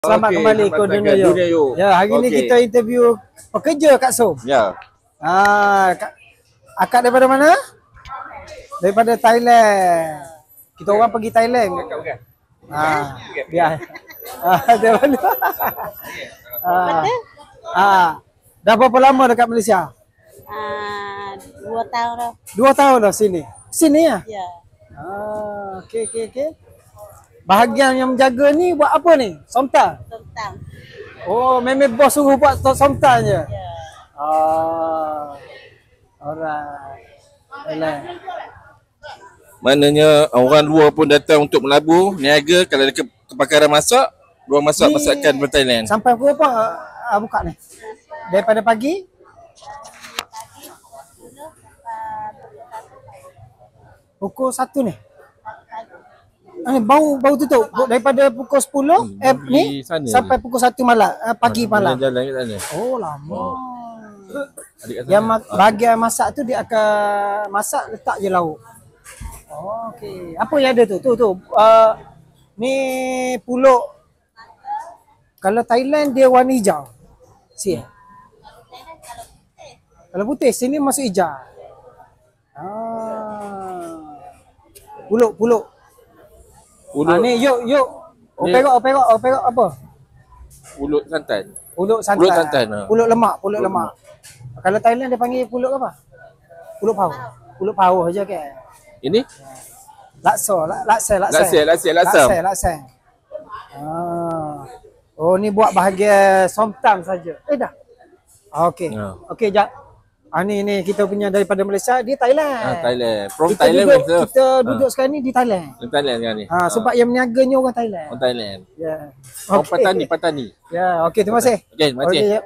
Selamat kembali ke Dunia You. Ya, hari ni kita interview pekerja kat SOM. Ya. Akak daripada mana? Daripada Thailand. Kita orang pergi Thailand. Biar. Dia mana? Dah berapa lama dekat Malaysia? 2 tahun dah. 2 tahun dah sini. Sini ya? Ya. Okey. Bahagian yang menjaga ni buat apa ni? Somta? Tentang. Oh, memang bos suruh buat somta je? Ya. Alright. Maknanya orang luar pun datang untuk melabur, niaga. Kalau ada kepakaran masak, luar masakan dari Thailand. Sampai pukul apa buka ni? Daripada pagi? Pukul 1 ni? Bau tutup daripada pukul 10 ni sampai pukul 1 malam, pagi malam. Jalan kat sana. Oh, lama. Yang bahagian masak tu dia akan masak letak je lauk. Oh, okey. Apa yang ada tu? Ni pulut. Kalau Thailand dia warna hijau. Kalau putih sini masuk hijau. Pulut. Ni yuk. Operok apa? Pulut santan. Pulut santan. Pulut lemak. Kalau Thailand dia panggil pulut apa? Pulut pau. Pulut pau aja kan. Ini? Laksa. Oh, ni buat bahagian somtam saja. Dah. Okey. Okey, jap. Ni kita punya daripada Malaysia, dia Thailand. Thailand. Kita duduk sekarang ni di Thailand. Di Thailand sekarang ni. Sebab yang meniaganya orang Thailand. Orang Thailand. Ya. Orang petani. Ya, okey, terima kasih. Okey, terima kasih.